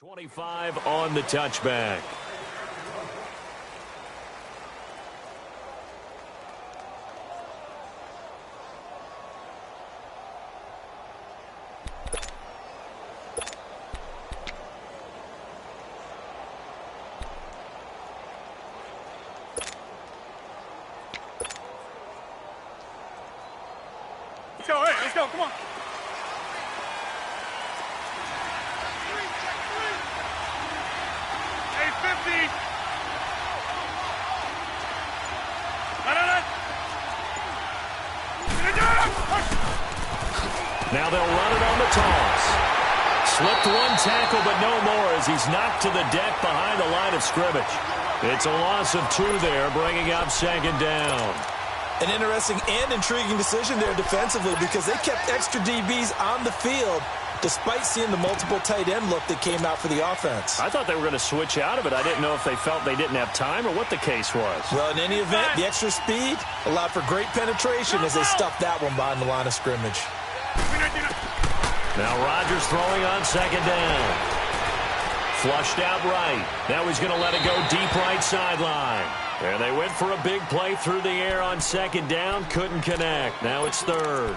25 on the touchback. Let's go, come on. Now they'll run it on the toss. Slipped one tackle, but no more as he's knocked to the deck behind the line of scrimmage. It's a loss of 2 there, bringing up second down. An interesting and intriguing decision there defensively because they kept extra DBs on the field despite seeing the multiple tight end look that came out for the offense. I thought they were going to switch out of it. I didn't know if they felt they didn't have time or what the case was. Well, in any event, the extra speed allowed for great penetration as they stuffed that one behind the line of scrimmage. Now Rodgers throwing on second down. Flushed out right. Now he's going to let it go deep right sideline. And they went for a big play through the air on second down. Couldn't connect. Now it's third.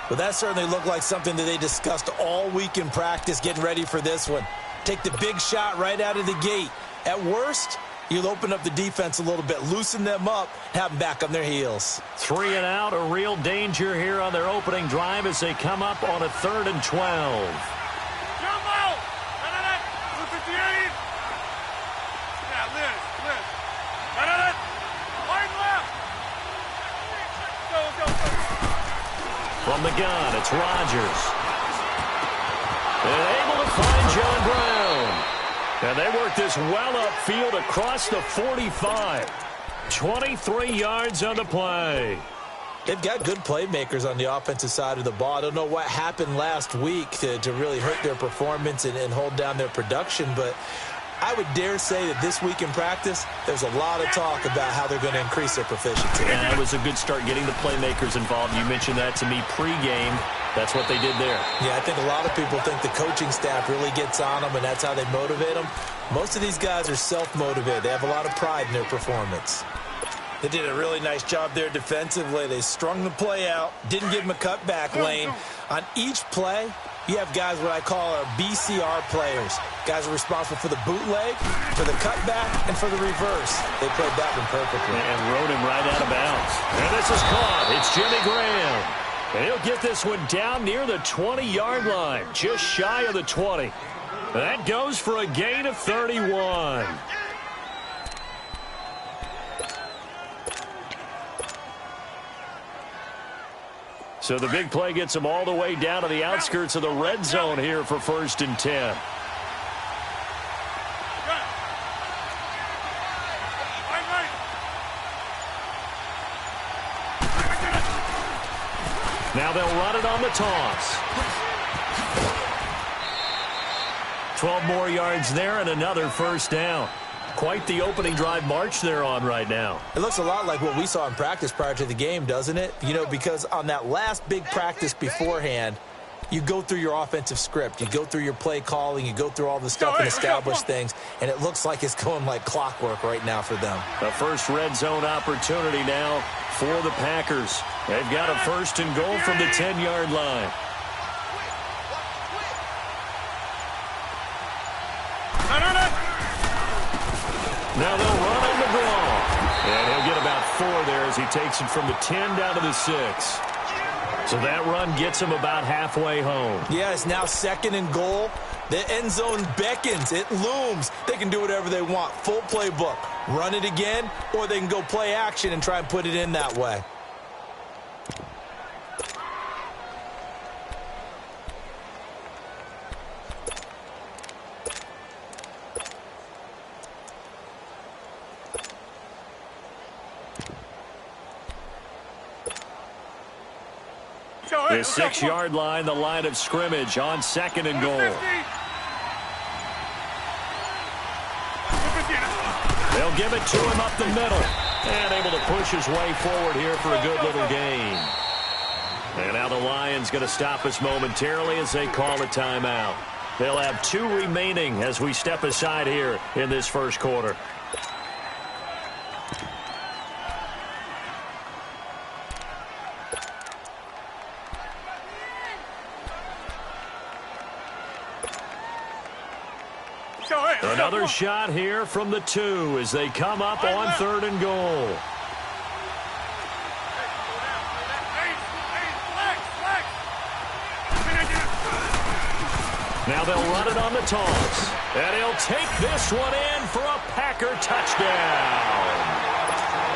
Well, that certainly looked like something that they discussed all week in practice getting ready for this one. Take the big shot right out of the gate. At worst, you'll open up the defense a little bit, loosen them up, have them back on their heels. 3 and out, a real danger here on their opening drive as they come up on a 3rd and 12. From the gun, it's Rodgers. And able to find John Brown. And they work this well upfield across the 45. 23 yards on the play. They've got good playmakers on the offensive side of the ball. I don't know what happened last week to really hurt their performance and hold down their production, but I would dare say that this week in practice, there's a lot of talk about how they're going to increase their proficiency. Yeah, it was a good start getting the playmakers involved. You mentioned that to me pregame. That's what they did there. Yeah, I think a lot of people think the coaching staff really gets on them, and that's how they motivate them. Most of these guys are self-motivated. They have a lot of pride in their performance. They did a really nice job there defensively. They strung the play out, didn't give them a cutback lane. On each play, you have guys what I call our BCR players. Guys are responsible for the bootleg, for the cutback, and for the reverse. They played that one perfectly. And rode him right out of bounds. And this is caught. It's Jimmy Graham. And he'll get this one down near the 20-yard line, just shy of the 20. That goes for a gain of 31. So the big play gets them all the way down to the outskirts of the red zone here for 1st and 10. Now they'll run it on the toss. 12 more yards there and another 1st down. Quite the opening drive march they're on right now. It looks a lot like what we saw in practice prior to the game, doesn't it? You know, because on that last big practice beforehand, you go through your offensive script. You go through your play calling. You go through all the stuff and establish things. And it looks like it's going like clockwork right now for them. The first red zone opportunity now for the Packers. They've got a 1st and goal from the 10-yard line. Now they'll run on the draw. And he'll get about 4 there as he takes it from the 10 down to the 6. So that run gets him about halfway home. Yeah, it's now 2nd and goal. The end zone beckons. It looms. They can do whatever they want. Full playbook. Run it again, or they can go play action and try and put it in that way. The 6-yard line, the line of scrimmage on 2nd and goal. They'll give it to him up the middle. And able to push his way forward here for a good little gain. And now the Lions going to stop us momentarily as they call a timeout. They'll have 2 remaining as we step aside here in this first quarter. Another shot here from the 2 as they come up on 3rd and goal. Now they'll run it on the toss. And he'll take this one in for a Packer touchdown.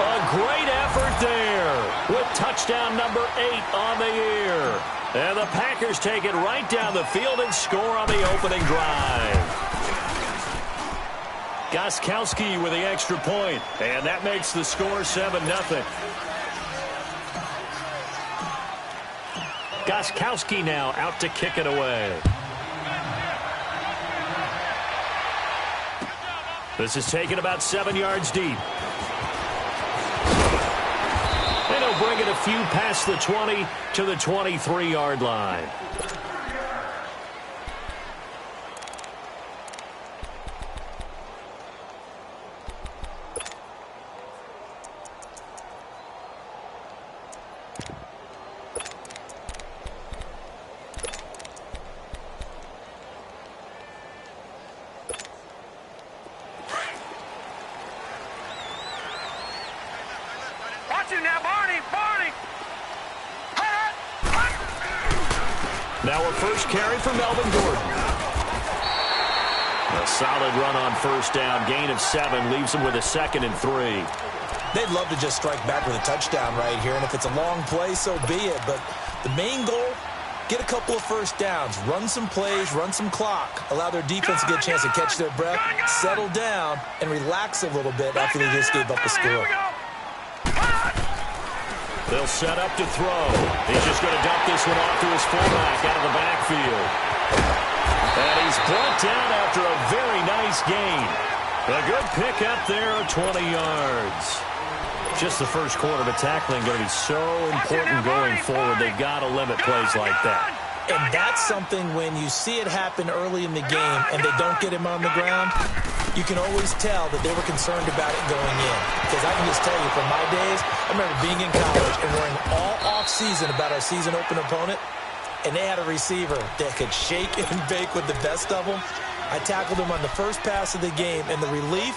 A great effort there with touchdown number 8 on the year. And the Packers take it right down the field and score on the opening drive. Gostkowski with the extra point, and that makes the score 7-0. Gostkowski now out to kick it away. This is taken about 7 yards deep. And he'll bring it a few past the 20 to the 23-yard line. Now a first carry for Melvin Gordon. A solid run on first down. Gain of 7 leaves him with a 2nd and 3. They'd love to just strike back with a touchdown right here, and if it's a long play, so be it. But the main goal, get a couple of first downs, run some plays, run some clock, allow their defense to get a chance to catch their breath, settle down, and relax a little bit after they just gave up a score. They'll set up to throw. He's just going to dump this one off to his fullback out of the backfield. And he's brought down after a very nice gain. A good pick up there of 20 yards. Just the first quarter, but tackling going to be so important going forward. They've got to limit plays like that. And that's something when you see it happen early in the game and they don't get him on the ground, you can always tell that they were concerned about it going in. Because I can just tell you from my days, I remember being in college and worrying all off-season about our season open opponent, and they had a receiver that could shake and bake with the best of them. I tackled him on the first pass of the game, and the relief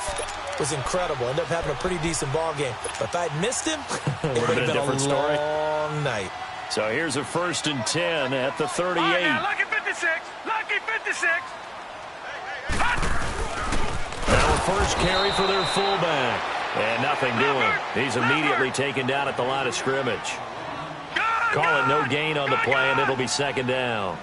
was incredible. Ended up having a pretty decent ball game. But if I'd missed him, it would have been a long night. So here's a 1st and 10 at the 38. Lucky 56. Lucky 56. Now a first carry for their fullback. And nothing doing. He's immediately taken down at the line of scrimmage. Call it no gain on the play, and it'll be 2nd down.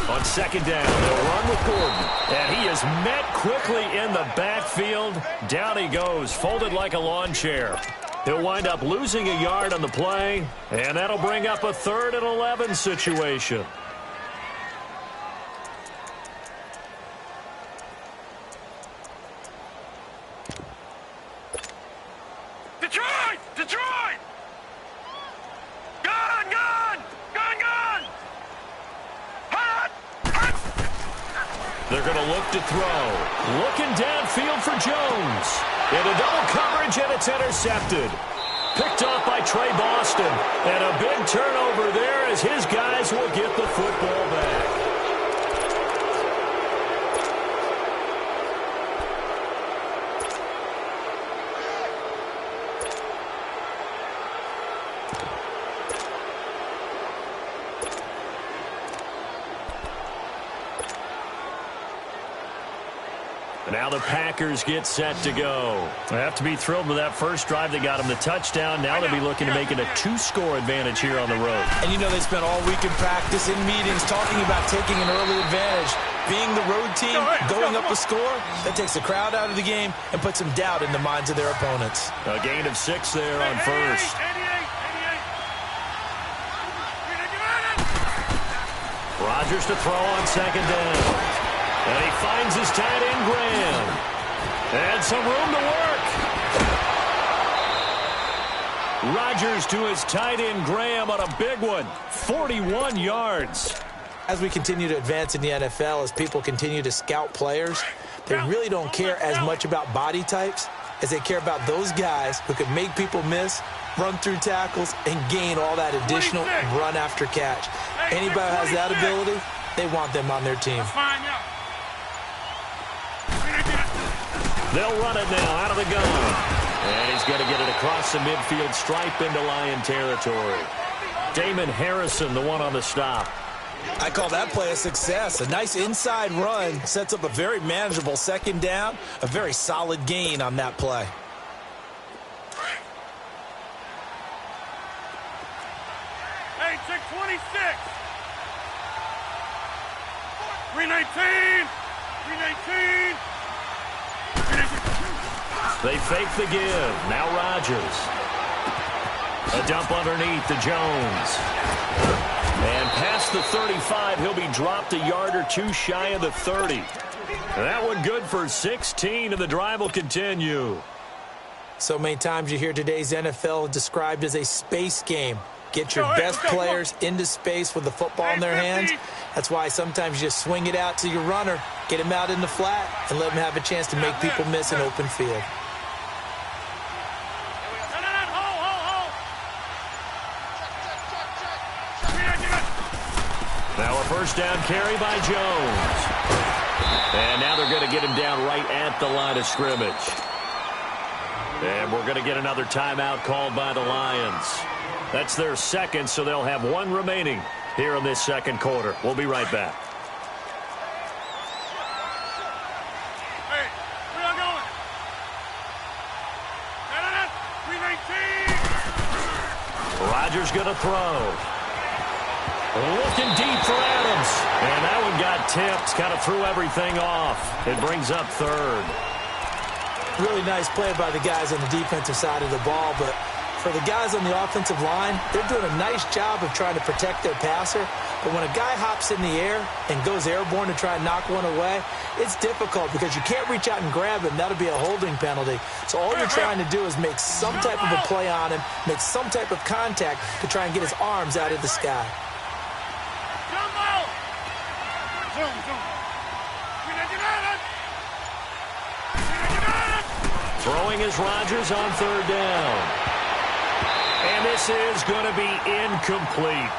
On 2nd down, they'll run with Gordon. And he is met quickly in the backfield. Down he goes, folded like a lawn chair. He'll wind up losing a yard on the play, and that'll bring up a 3rd and 11 situation. Detroit! Detroit! Gun! Gun! Gun! Gun! Hot! Hot! They're going to look to throw. Looking downfield for Jones. Into double coverage, and it's intercepted. Picked off by Trey Boston. And a big turnover there as his guys will get the football back. Now the Packers get set to go. They have to be thrilled with that first drive. They got them the touchdown. Now they'll be looking to make it a 2-score advantage here on the road. And you know they spent all week in practice, in meetings, talking about taking an early advantage. Being the road team, going up a score, that takes the crowd out of the game and puts some doubt in the minds of their opponents. A gain of 6 there on first. 88. Rodgers to throw on 2nd down. And he finds his tight end, Graham. And some room to work. Rodgers to his tight end, Graham, on a big one. 41 yards. As we continue to advance in the NFL, as people continue to scout players, they really don't care as much about body types as they care about those guys who can make people miss, run through tackles, and gain all that additional run after catch. Anybody who has that ability, they want them on their team. They'll run it now out of the gun. And he's going to get it across the midfield stripe into Lion territory. Damon Harrison, the one on the stop. I call that play a success. A nice inside run sets up a very manageable second down, a very solid gain on that play. Hey, 626. 319. 319. They fake the give. Now Rodgers. A dump underneath to Jones. And past the 35, he'll be dropped a yard or two shy of the 30. That one good for 16, and the drive will continue. So many times you hear today's NFL described as a space game. Get your best players into space with the football in their hands. That's why sometimes you just swing it out to your runner, get him out in the flat, and let him have a chance to make people miss an open field. Now a first down carry by Jones. And now they're going to get him down right at the line of scrimmage. And we're going to get another timeout called by the Lions. That's their second, so they'll have one remaining here in this second quarter. We'll be right back. Hey, where y'all going? 319. Rodgers going to throw. Looking deep for Adams. And that one got tipped. Kind of threw everything off. It brings up third. Really nice play by the guys on the defensive side of the ball, but for the guys on the offensive line, they're doing a nice job of trying to protect their passer. But when a guy hops in the air and goes airborne to try and knock one away, it's difficult because you can't reach out and grab him. That'll be a holding penalty. So all you're trying to do is make some type of a play on him, make some type of contact to try and get his arms out of the sky. Throwing is Rodgers on third down. And this is going to be incomplete.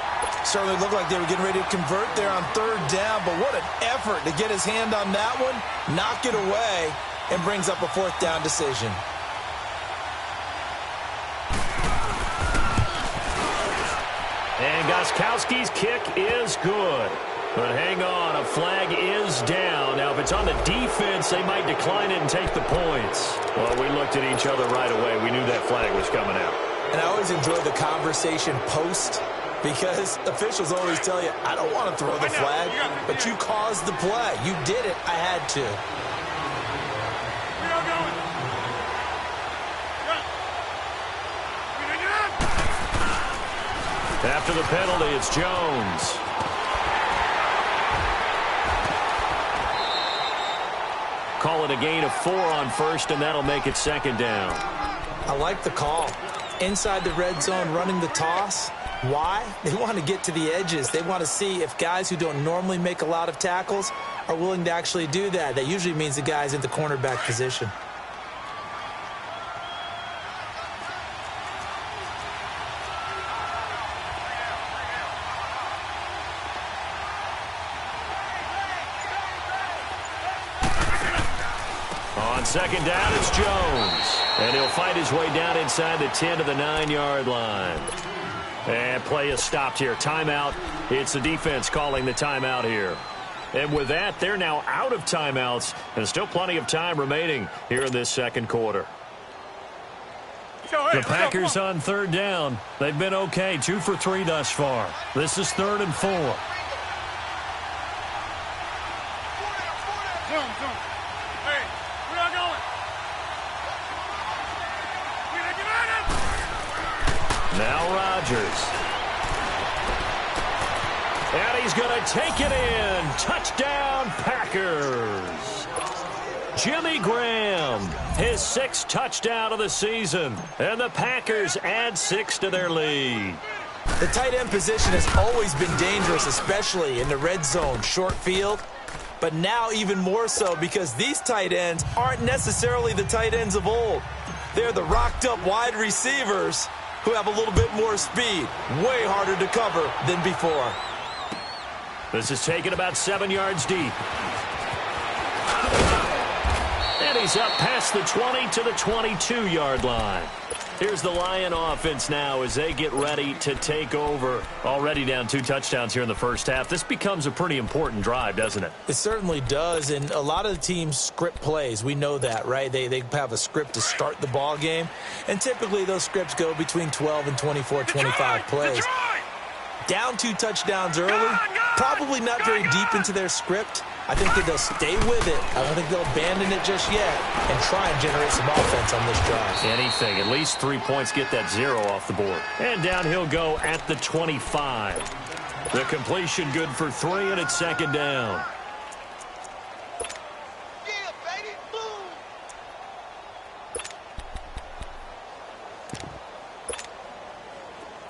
Certainly looked like they were getting ready to convert there on third down, but what an effort to get his hand on that one, knock it away, and brings up a fourth down decision. And Gostkowski's kick is good. But hang on, a flag is down. Now, if it's on the defense, they might decline it and take the points. Well, we looked at each other right away. We knew that flag was coming out. And I always enjoy the conversation post because officials always tell you, I don't want to throw the flag, but you caused the play. You did it. I had to. Where y'all going? After the penalty, it's Jones. Call it a gain of 4 on first, and that'll make it second down. I like the call. Inside the red zone, running the toss. Why? They want to get to the edges. They want to see if guys who don't normally make a lot of tackles are willing to actually do that. That usually means the guy's in the cornerback position. On second down, it's Jones. And he'll fight his way down inside the 10 to the 9-yard line. And play is stopped here. Timeout. It's the defense calling the timeout here. And with that, they're now out of timeouts. And still plenty of time remaining here in this second quarter. The Packers on third down. They've been okay. 2 for 3 thus far. This is 3rd and 4. Now Rodgers. And he's going to take it in. Touchdown, Packers. Jimmy Graham, his 6th touchdown of the season. And the Packers add 6 to their lead. The tight end position has always been dangerous, especially in the red zone, short field. But now even more so because these tight ends aren't necessarily the tight ends of old. They're the rocked-up wide receivers who have a little bit more speed, way harder to cover than before. This is taken about 7 yards deep. And he's up past the 20 to the 22-yard line. Here's the Lion offense now as they get ready to take over. Already down 2 touchdowns here in the first half. This becomes a pretty important drive, doesn't it? It certainly does, and a lot of the teams script plays. We know that, right? They have a script to start the ball game, and typically those scripts go between 12 and 24, 25 plays. Down 2 touchdowns early, probably not very deep into their script. I think that they'll stay with it. I don't think they'll abandon it just yet and try and generate some offense on this drive. Anything. At least 3 points, get that 0 off the board. And down he'll go at the 25. The completion good for 3, and it's second down. Yeah, baby, boom.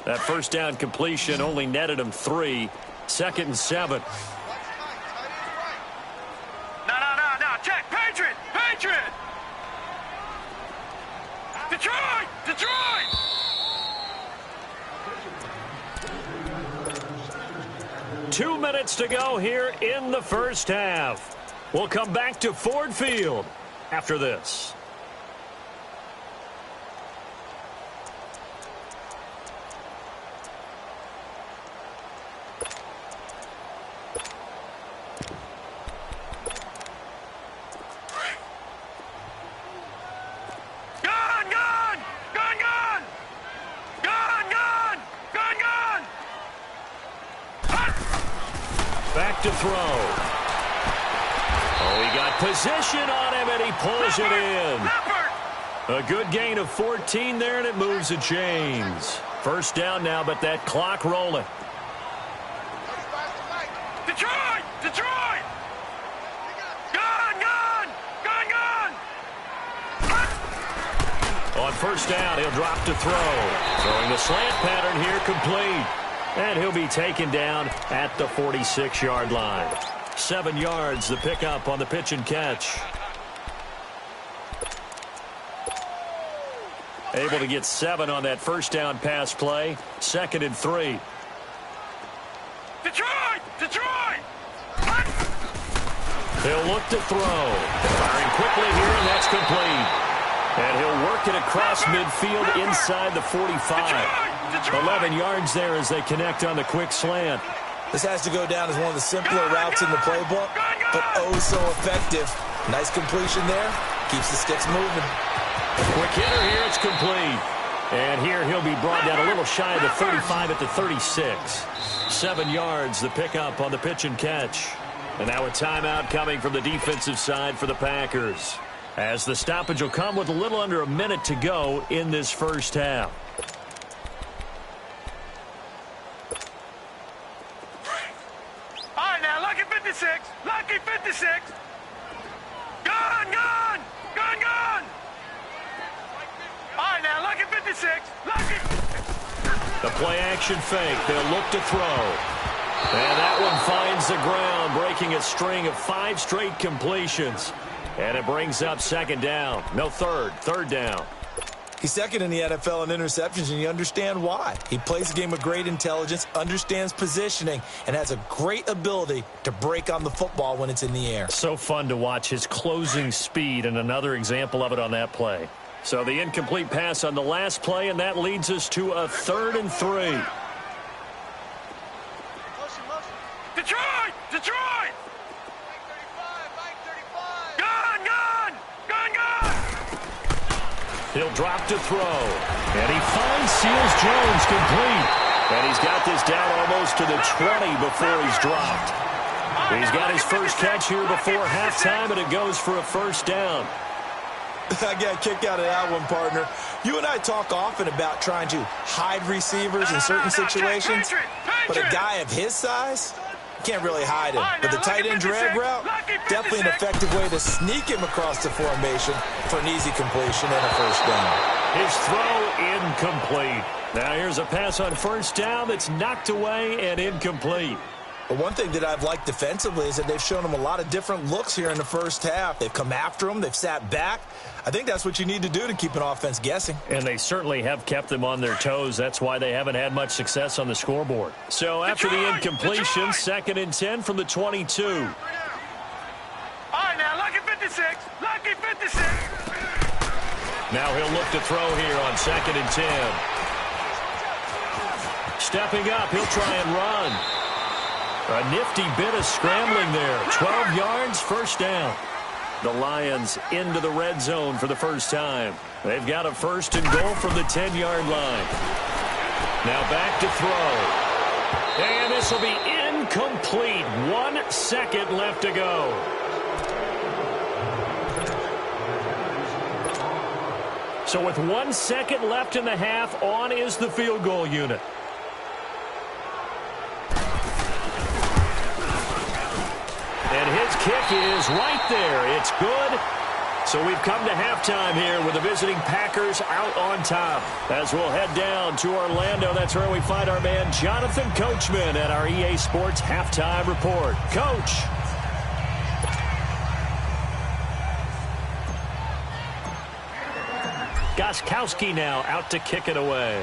That first down completion only netted him 3. 2nd and 7. No, check, Patriot, Patriot. Detroit, Detroit. Two minutes to go here in the first half. We'll come back to Ford Field after this. Back to throw. Oh, he got position on him, and he pulls it in. A good gain of 14 there, and it moves the chains. First down now, but that clock rolling. Detroit! Detroit! Gun! On first down, he'll drop to throw. Throwing the slant pattern here, complete. And he'll be taken down at the 46-yard line. 7 yards, the pickup on the pitch and catch. Able to get 7 on that first down pass play. 2nd and 3. Detroit! Detroit! He'll look to throw. Firing quickly here, and that's complete. And he'll work it across midfield inside the 45. 11 yards there as they connect on the quick slant. This has to go down as one of the simpler routes in the playbook, but oh so effective. Nice completion there. Keeps the sticks moving. Quick hitter here, it's complete. And here he'll be brought down a little shy of the 35 at the 36. 7 yards, the pickup on the pitch and catch. And now a timeout coming from the defensive side for the Packers, as the stoppage will come with a little under a minute to go in this first half. All right, now, lucky 56. Lucky 56. Gun! All right, now, lucky 56. Lucky. The play action fake. They'll look to throw. And that one finds the ground, breaking a string of 5 straight completions. And it brings up second down. No, third down. He's second in the NFL in interceptions, and you understand why. He plays a game of great intelligence, understands positioning, and has a great ability to break on the football when it's in the air. So fun to watch his closing speed, and another example of it on that play. So the incomplete pass on the last play, and that leads us to a 3rd and 3. Detroit! Detroit! He'll drop to throw. And he finds Seals Jones complete. And he's got this down almost to the 20 before he's dropped. He's got his first catch here before halftime, and it goes for a first down. I got a kick out of that one, partner. You and I talk often about trying to hide receivers in certain situations, but a guy of his size can't really hide him. But the tight end drag route, definitely an effective way to sneak him across the formation for an easy completion and a first down. His throw incomplete. Now here's a pass on first down that's knocked away and incomplete. But one thing that I've liked defensively is that they've shown him a lot of different looks here in the first half. They've come after him. They've sat back. I think that's what you need to do to keep an offense guessing. And they certainly have kept them on their toes. That's why they haven't had much success on the scoreboard. So after the incompletion, 2nd and 10 from the 22. All right, now, lucky 56. Lucky 56. Now he'll look to throw here on 2nd and 10. Stepping up, he'll try and run. A nifty bit of scrambling there. 12 yards, first down. The Lions into the red zone for the first time. They've got a 1st and goal from the 10-yard line. Now back to throw. And this will be incomplete. 1 second left to go. So with 1 second left in the half, on is the field goal unit. And his kick is right there. It's good. So we've come to halftime here with the visiting Packers out on top. As we'll head down to Orlando, that's where we find our man Jonathan Coachman at our EA Sports Halftime Report. Coach. Gostkowski now out to kick it away.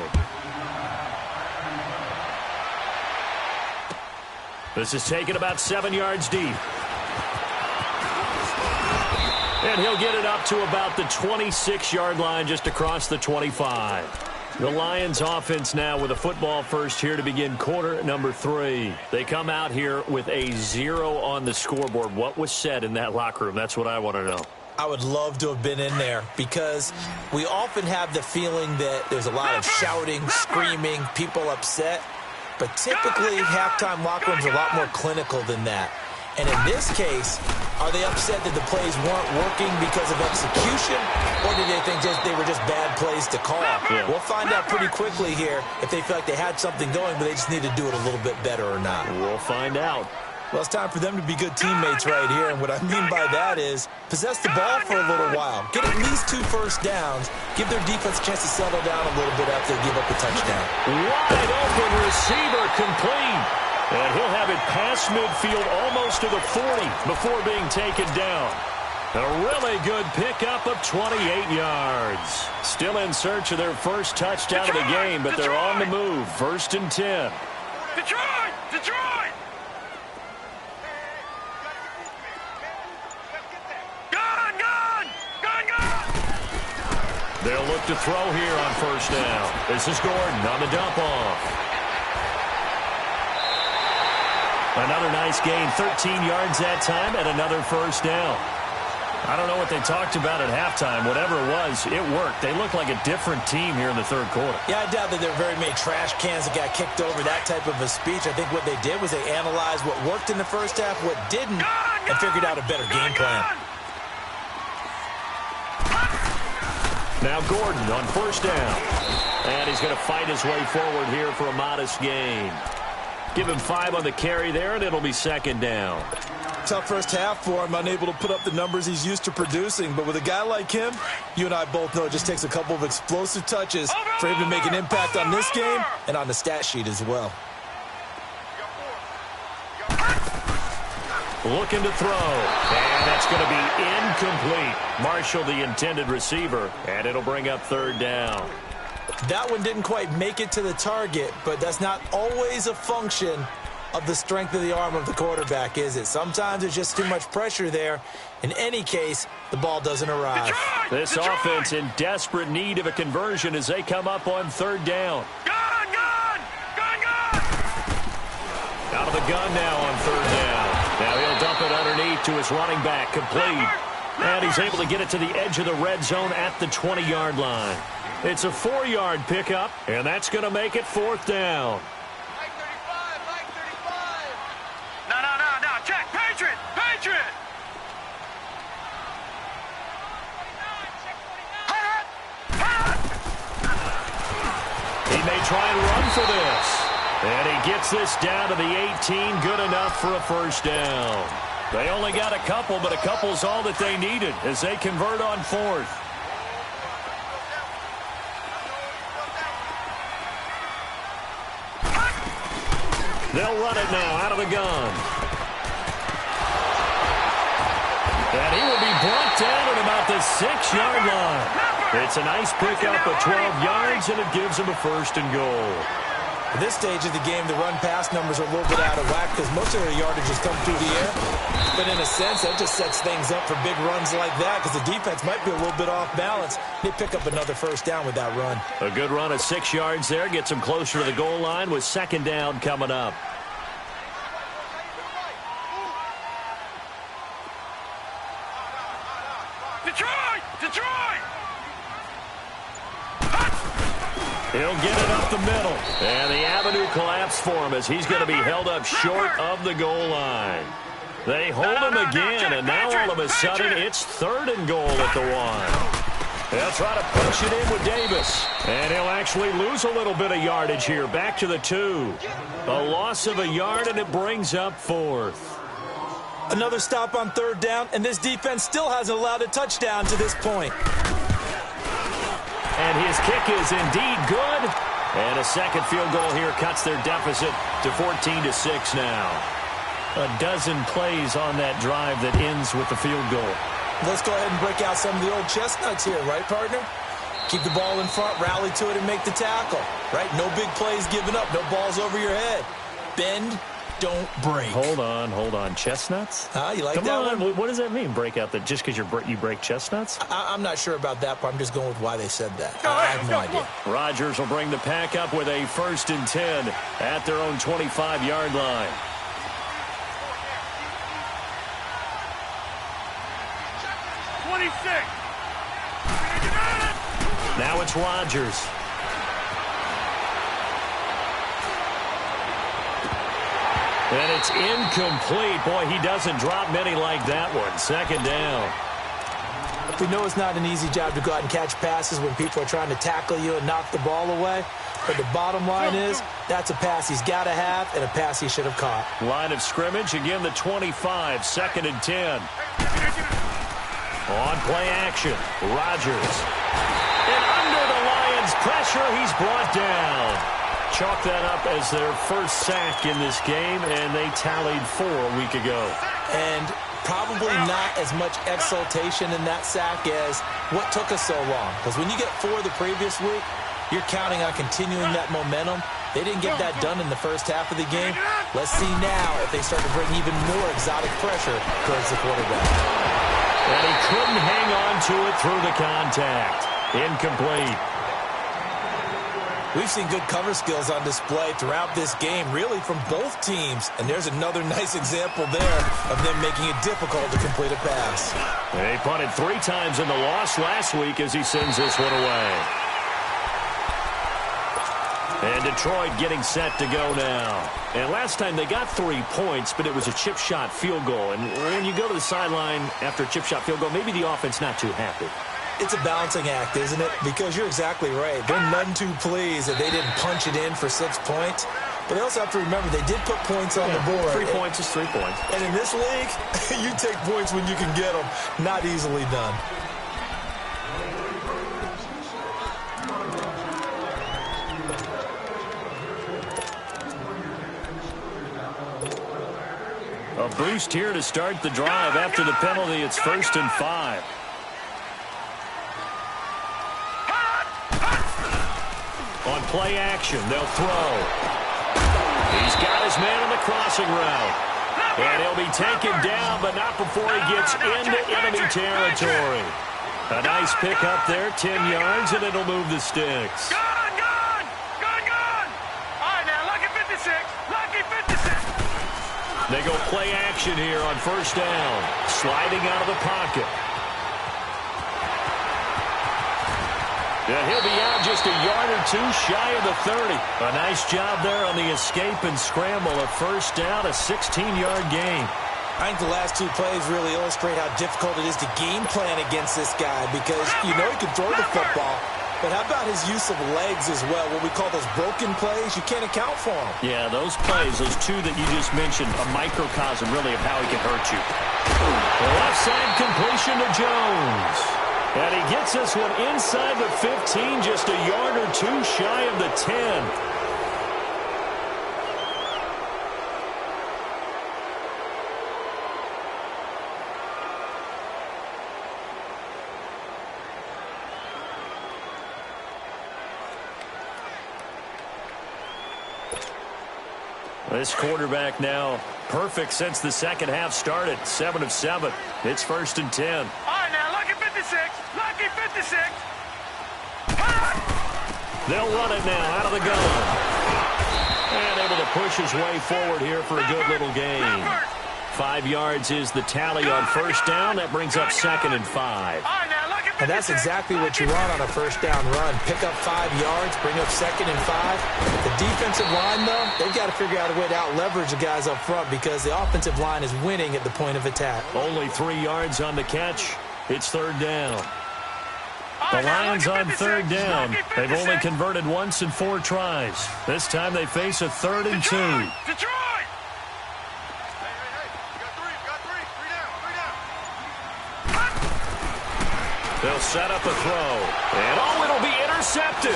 This is taken about 7 yards deep. And he'll get it up to about the 26-yard line, just across the 25. The Lions offense now with a football first here to begin quarter number 3. They come out here with a 0 on the scoreboard. What was said in that locker room? That's what I want to know. I would love to have been in there because we often have the feeling that there's a lot of shouting, screaming, people upset. But typically, halftime locker rooms are a lot more clinical than that. And in this case, are they upset that the plays weren't working because of execution, or did they think they were just bad plays to call? Yeah. We'll find out pretty quickly here if they feel like they had something going, but they just need to do it a little bit better or not. We'll find out. Well, it's time for them to be good teammates right here, and what I mean by that is possess the ball for a little while. Get at least 2 first downs. Give their defense a chance to settle down a little bit after they give up the touchdown. Wide open receiver complete. And he'll have it past midfield almost to the 40 before being taken down. A really good pickup of 28 yards. Still in search of their first touchdown of the game, but they're on the move. 1st and 10. Detroit! Detroit! Gun! Gun! Gun! Gun! They'll look to throw here on 1st down. This is Gordon on the dump off. Another nice gain, 13 yards that time, and another 1st down. I don't know what they talked about at halftime. Whatever it was, it worked. They look like a different team here in the 3rd quarter. Yeah, I doubt that there are very many trash cans that got kicked over, that type of a speech. I think what they did was they analyzed what worked in the first half, what didn't, and figured out a better game plan. Now Gordon on 1st down. And he's going to fight his way forward here for a modest gain. Give him 5 on the carry there, and it'll be 2nd down. Tough first half for him, unable to put up the numbers he's used to producing. But with a guy like him, you and I both know it just takes a couple of explosive touches for him to make an impact on this game and on the stat sheet as well. Looking to throw, and that's going to be incomplete. Marshall, the intended receiver, and it'll bring up 3rd down. That one didn't quite make it to the target, but that's not always a function of the strength of the arm of the quarterback, is it? Sometimes there's just too much pressure there. In any case, the ball doesn't arrive. This offense in desperate need of a conversion as they come up on 3rd down. Gun! Gun! Gun! Gun! Out of the gun now on 3rd down. Now he'll dump it underneath to his running back, complete. And he's able to get it to the edge of the red zone at the 20-yard line. It's a 4-yard pickup, and that's going to make it 4th down. Mike 35, Mike 35. No, check. Patriot, Patriot. He may try and run for this. And he gets this down to the 18, good enough for a 1st down. They only got a couple, but a couple's all that they needed as they convert on 4th. They'll run it now out of the gun. And he will be brought down at about the 6-yard line. It's a nice pickup of 12 yards, and it gives him a 1st and goal. At this stage of the game, the run-pass numbers are a little bit out of whack because most of their yardage has come through the air. But in a sense, that just sets things up for big runs like that because the defense might be a little bit off balance. They pick up another 1st down with that run. A good run of 6 yards there gets him closer to the goal line with 2nd down coming up. Detroit! He'll get it up the middle. And the avenue collapsed for him as he's going to be held up short of the goal line. They hold him again, and now all of a sudden it's 3rd and goal at the 1. They'll try to push it in with Davis. And he'll actually lose a little bit of yardage here. Back to the 2. A loss of a yard, and it brings up 4th. Another stop on 3rd down, and this defense still hasn't allowed a touchdown to this point. And his kick is indeed good. And a 2nd field goal here cuts their deficit to 14-6 now. A dozen plays on that drive that ends with the field goal. Let's go ahead and break out some of the old chestnuts here, right, partner? Keep the ball in front, rally to it, and make the tackle, right? No big plays given up, no balls over your head. Bend, don't break. Hold on. Chestnuts? You like Come that on. one? What does that mean, break out? That just because you break chestnuts? I'm not sure about that, but I'm just going with why they said that. I have no idea. Rodgers will bring the pack up with a 1st and 10 at their own 25-yard line. Now it's Rodgers. And it's incomplete. Boy, he doesn't drop many like that one. 2nd down. We know it's not an easy job to go out and catch passes when people are trying to tackle you and knock the ball away. But the bottom line is that's a pass he's got to have and a pass he should have caught. Line of scrimmage, again the 25, 2nd and 10. On play action, Rodgers. And under the Lions' pressure, he's brought down. Chalk that up as their 1st sack in this game, and they tallied 4 a week ago. And probably not as much exultation in that sack as what took us so long. Because when you get 4 the previous week, you're counting on continuing that momentum. They didn't get that done in the first half of the game. Let's see now if they start to bring even more exotic pressure towards the quarterback. And he couldn't hang on to it through the contact. Incomplete. We've seen good cover skills on display throughout this game, really from both teams. And there's another nice example there of them making it difficult to complete a pass. They punted 3 times in the loss last week as he sends this one away. And Detroit getting set to go now. And last time they got 3 points, but it was a chip shot field goal. And when you go to the sideline after a chip shot field goal, maybe the offense not too happy. It's a balancing act, isn't it? Because you're exactly right. They're none too pleased that they didn't punch it in for 6 points. But they also have to remember they did put points on the board. 3 points is 3 points. And in this league, you take points when you can get them. Not easily done. A boost here to start the drive. After the penalty, it's 1st and 5. On play action, they'll throw. He's got his man on the crossing route. And he'll be taken down, but not before he gets into enemy territory. A nice pick up there, 10 yards, and it'll move the sticks. Gone! All right, now, lucky 56. Lucky 56. They go play action here on 1st down. Sliding out of the pocket. Yeah, he'll be out just a yard or 2 shy of the 30. A nice job there on the escape and scramble. A 1st down, a 16-yard gain. I think the last 2 plays really illustrate how difficult it is to game plan against this guy because you know he can throw the football, but how about his use of legs as well? What we call those broken plays, you can't account for them. Yeah, those plays, those 2 that you just mentioned, a microcosm really of how he can hurt you. The left side completion to Jones. And he gets this one inside the 15, just a yard or 2 shy of the 10. This quarterback now perfect since the second half started. 7 of 7. It's 1st and 10. All right, now, lucky 56. Lucky 56. They'll run it now out of the gun. And able to push his way forward here for a good little gain. 5 yards is the tally on first down. That brings up 2nd and 5. And that's exactly what you want on a first down run. Pick up 5 yards, bring up 2nd and 5. The defensive line, though, they've got to figure out a way to out-leverage the guys up front because the offensive line is winning at the point of attack. Only 3 yards on the catch. It's 3rd down. The Lions on 3rd down. They've only converted once in 4 tries. This time they face a 3rd and 2. Detroit! They'll set up a throw. And, oh, it'll be intercepted.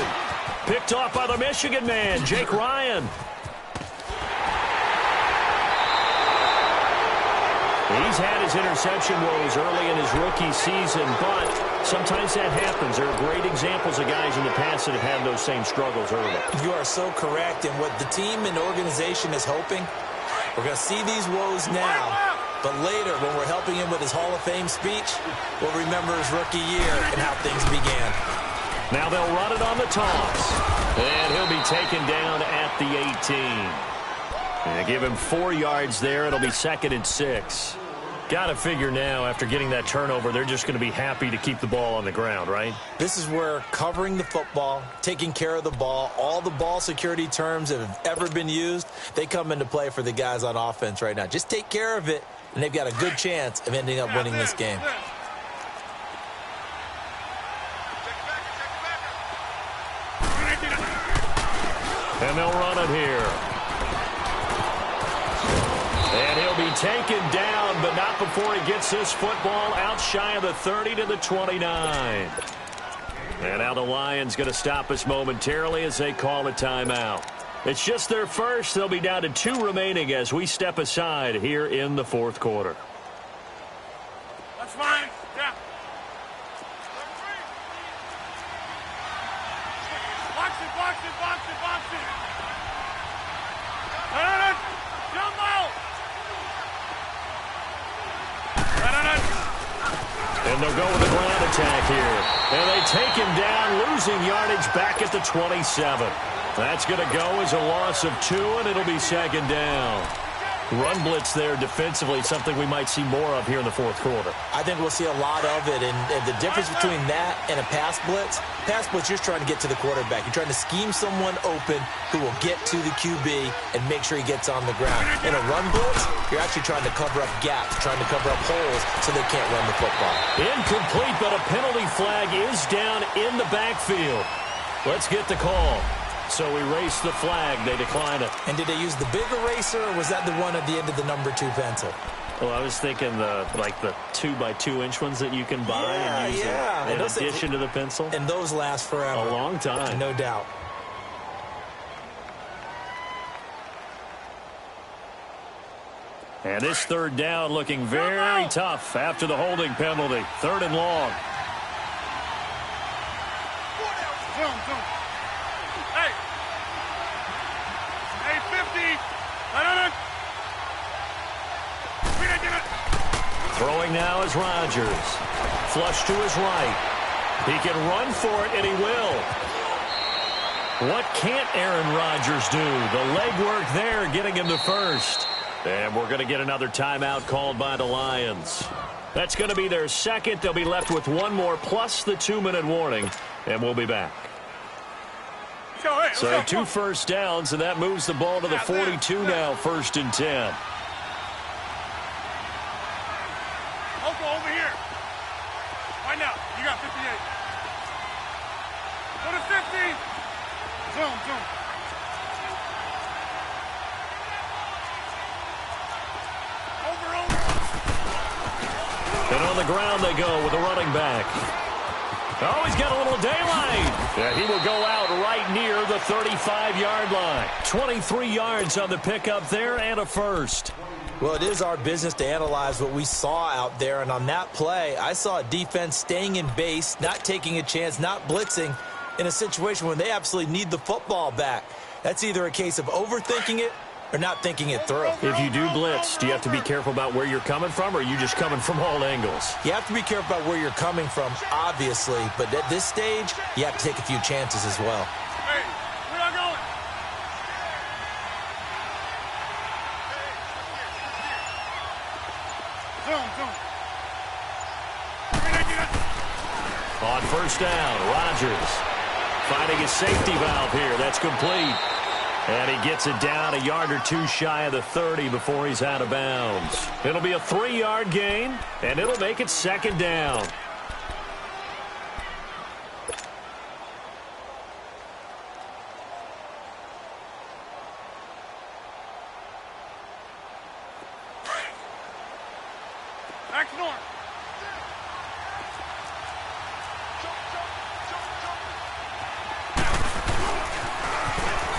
Picked off by the Michigan man, Jake Ryan. He's had his interception woes early in his rookie season, but sometimes that happens. There are great examples of guys in the past that have had those same struggles early. You are so correct. And what the team and organization is hoping, we're going to see these woes now. But later, when we're helping him with his Hall of Fame speech, we'll remember his rookie year and how things began. Now they'll run it on the toss. And he'll be taken down at the 18. And give him 4 yards there. It'll be 2nd and 6. Got to figure now, after getting that turnover, they're just going to be happy to keep the ball on the ground, right? This is where covering the football, taking care of the ball, all the ball security terms that have ever been used, they come into play for the guys on offense right now. Just take care of it, and they've got a good chance of ending up winning this game. And they'll run it here. And he'll be taken down, but not before he gets this football out shy of the 30 to the 29. And now the Lions going to stop us momentarily as they call a timeout. It's just their first. They'll be down to 2 remaining as we step aside here in the 4th quarter. That's fine. Yeah. Box it, box it, box it, box it. Jump out. And they'll go with the ground attack here. And they take him down, losing yardage back at the 27. That's going to go as a loss of 2, and it'll be 2nd down. Run blitz there defensively, something we might see more of here in the 4th quarter. I think we'll see a lot of it, and the difference between that and a pass blitz, you're just trying to get to the quarterback. You're trying to scheme someone open who will get to the QB and make sure he gets on the ground. In a run blitz, you're actually trying to cover up gaps, trying to cover up holes so they can't run the football. Incomplete, but a penalty flag is down in the backfield. Let's get the call. So erase the flag. They decline it. And did they use the big eraser, or was that the one at the end of the number 2 pencil? Well, I was thinking the 2x2-inch ones that you can buy and use in addition to the pencil. And those last forever. A long time. No doubt. And this 3rd down looking very tough after the holding penalty. 3rd and long. Zoom. Hey, 50. Throwing now is Rodgers. Flush to his right. He can run for it, and he will. What can't Aaron Rodgers do? The legwork there getting him to first. And we're going to get another timeout called by the Lions. That's going to be their second. They'll be left with 1 more plus the 2-minute warning, and we'll be back. So 2 first downs, and that moves the ball to the 42 now, 1st and 10. Over here. Right now, you got 58. Go to 50. Zoom. Over. And on the ground they go with the running back. Oh, he's got a little daylight. Yeah, he will go out right near the 35-yard line. 23 yards on the pickup there and a first. Well, it is our business to analyze what we saw out there, and on that play, I saw a defense staying in base, not taking a chance, not blitzing in a situation when they absolutely need the football back. That's either a case of overthinking it or not thinking it through. If you do blitz, do you have to be careful about where you're coming from, or are you just coming from all angles? You have to be careful about where you're coming from, obviously, but at this stage, you have to take a few chances as well. Hey, where y'all going? Zoom. On first down, Rodgers finding his safety valve here. That's complete. And he gets it down a yard or two shy of the 30 before he's out of bounds. It'll be a 3-yard gain, and it'll make it second down. Action on.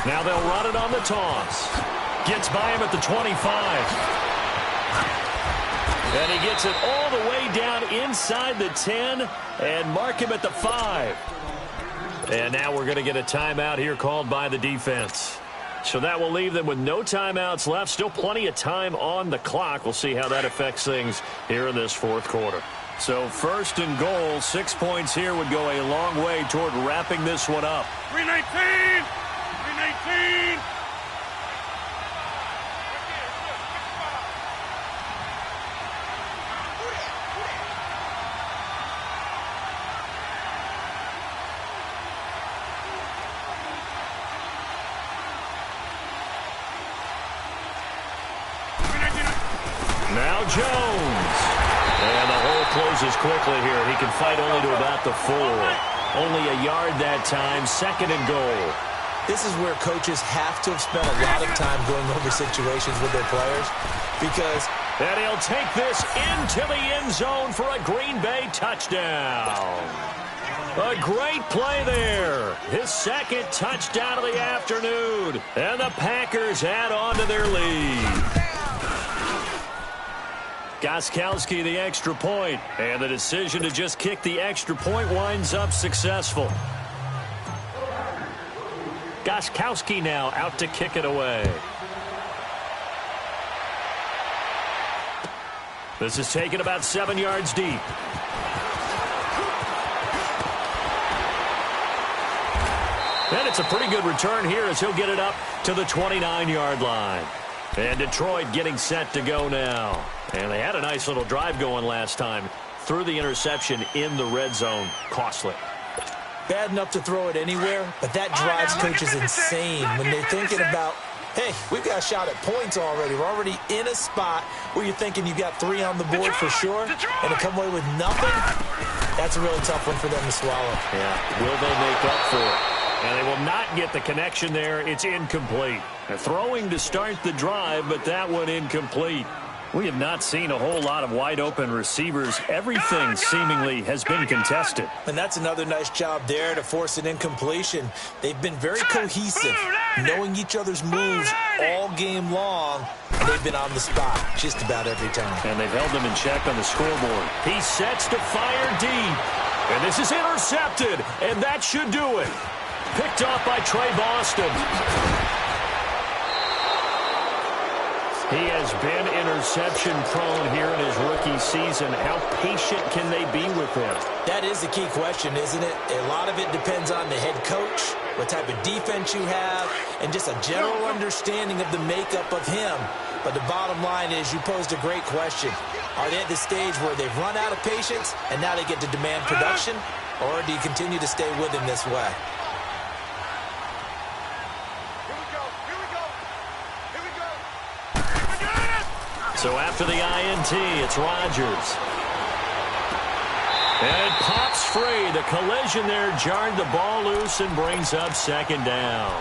Now they'll run it on the toss. Gets by him at the 25. And he gets it all the way down inside the 10 and mark him at the 5. And now we're going to get a timeout here called by the defense. So that will leave them with no timeouts left. Still plenty of time on the clock. We'll see how that affects things here in this fourth quarter. So first and goal, 6 points here would go a long way toward wrapping this one up. 319! 319! Now Jones. And the hole closes quickly here. He can fight only to about the 4. Only a yard that time, second and goal. This is where coaches have to have spent a lot of time going over situations with their players because... And he'll take this into the end zone for a Green Bay touchdown. A great play there. His second touchdown of the afternoon. And the Packers add on to their lead. Gostkowski the extra point, and the decision to just kick the extra point winds up successful. Gostkowski now out to kick it away. This is taken about 7 yards deep. And it's a pretty good return here as he'll get it up to the 29-yard line. And Detroit getting set to go now. And they had a nice little drive going last time. Threw the interception in the red zone. Costly. Bad enough to throw it anywhere, but that drives coaches insane when they're thinking about, hey, we've got a shot at points already. We're already in a spot where you're thinking you got 3 on the board for sure, and to come away with nothing, that's a really tough one for them to swallow. Yeah, will they make up for it? And they will not get the connection there. It's incomplete. They're throwing to start the drive, but that one incomplete. We have not seen a whole lot of wide-open receivers. Everything seemingly has been contested. And that's another nice job there to force an incompletion. They've been very cohesive, knowing each other's moves all game long, and they've been on the spot just about every time. And they've held them in check on the scoreboard. He sets to fire deep. And this is intercepted, and that should do it. Picked off by Trey Boston. He has been interception-prone here in his rookie season. How patient can they be with him? That is the key question, isn't it? A lot of it depends on the head coach, what type of defense you have, and just a general understanding of the makeup of him. But the bottom line is you posed a great question. Are they at the stage where they've run out of patience and now they get to demand production? Or do you continue to stay with him this way? So after the INT, it's Rodgers. And it pops free. The collision there jarred the ball loose and brings up second down.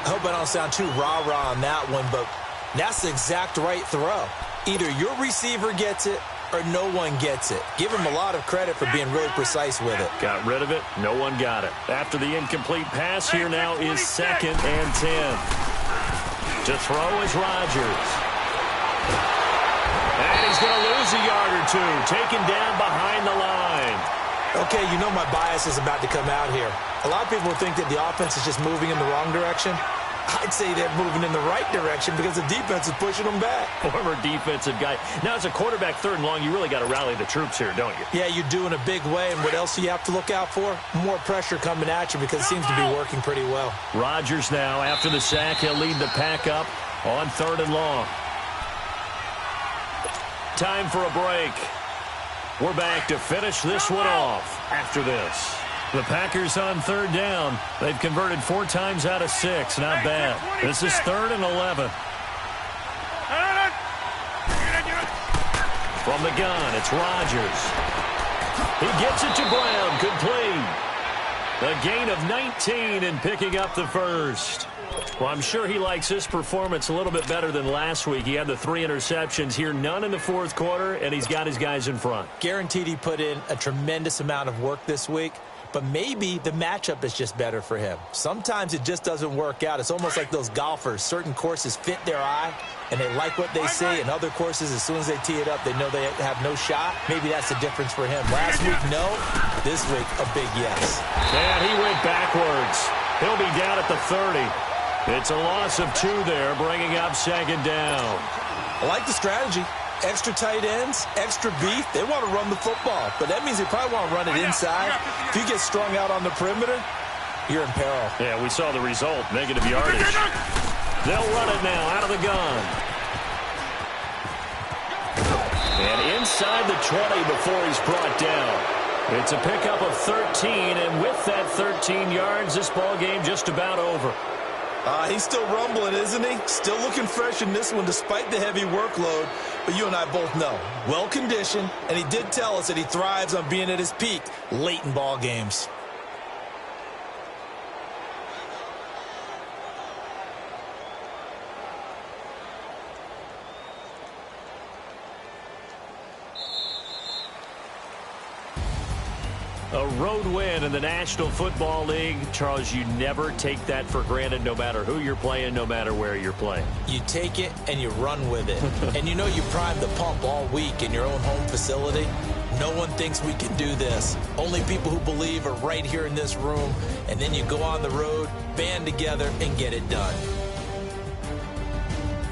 I hope I don't sound too rah-rah on that one, but that's the exact right throw. Either your receiver gets it or no one gets it. Give him a lot of credit for being really precise with it. Got rid of it. No one got it. After the incomplete pass, here now is 2nd and 10. To throw is Rodgers. And he's going to lose a yard or two, taken down behind the line. Okay, you know my bias is about to come out here. A lot of people think that the offense is just moving in the wrong direction. I'd say they're moving in the right direction because the defense is pushing them back. Former defensive guy. Now, as a quarterback, 3rd and long, you really got to rally the troops here, don't you? Yeah, you do in a big way. And what else do you have to look out for? More pressure coming at you because it seems to be working pretty well. Rodgers now, after the sack, he'll lead the pack up on 3rd and long. Time for a break. We're back to finish this one off after this. The Packers on 3rd down. They've converted 4 times out of 6. Not bad. This is 3rd and 11. From the gun, it's Rodgers. He gets it to Brown. Complete. A gain of 19 and picking up the first. Well, I'm sure he likes his performance a little bit better than last week. He had the 3 interceptions here, none in the 4th quarter, and he's got his guys in front. Guaranteed he put in a tremendous amount of work this week. But maybe the matchup is just better for him. Sometimes it just doesn't work out. It's almost like those golfers. Certain courses fit their eye, and they like what they see. And other courses, as soon as they tee it up, they know they have no shot. Maybe that's the difference for him. Last week, no. This week, a big yes. And he went backwards. He'll be down at the 30. It's a loss of 2 there, bringing up 2nd down. I like the strategy. Extra tight ends, extra beef. They want to run the football, but that means they probably want to run it inside. If you get strung out on the perimeter, you're in peril. Yeah, we saw the result, negative yardage. They'll run it now out of the gun. And inside the 20 before he's brought down. It's a pickup of 13, and with that 13 yards, this ball game just about over. He's still rumbling, isn't he? Still looking fresh in this one despite the heavy workload. But you and I both know, well-conditioned, and he did tell us that he thrives on being at his peak late in ball games. A road win in the National Football League. Charles, you never take that for granted no matter who you're playing, no matter where you're playing. You take it and you run with it. And you know you primed the pump all week in your own home facility. No one thinks we can do this. Only people who believe are right here in this room. And then you go on the road, band together, and get it done.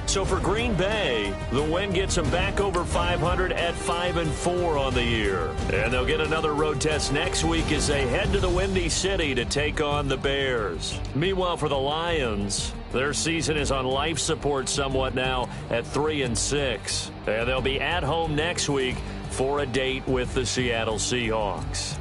So for Green Bay, the win gets them back over 500 at 5-4 on the year. And they'll get another road test next week as they head to the Windy City to take on the Bears. Meanwhile, for the Lions, their season is on life support somewhat now at 3-6. And they'll be at home next week for a date with the Seattle Seahawks.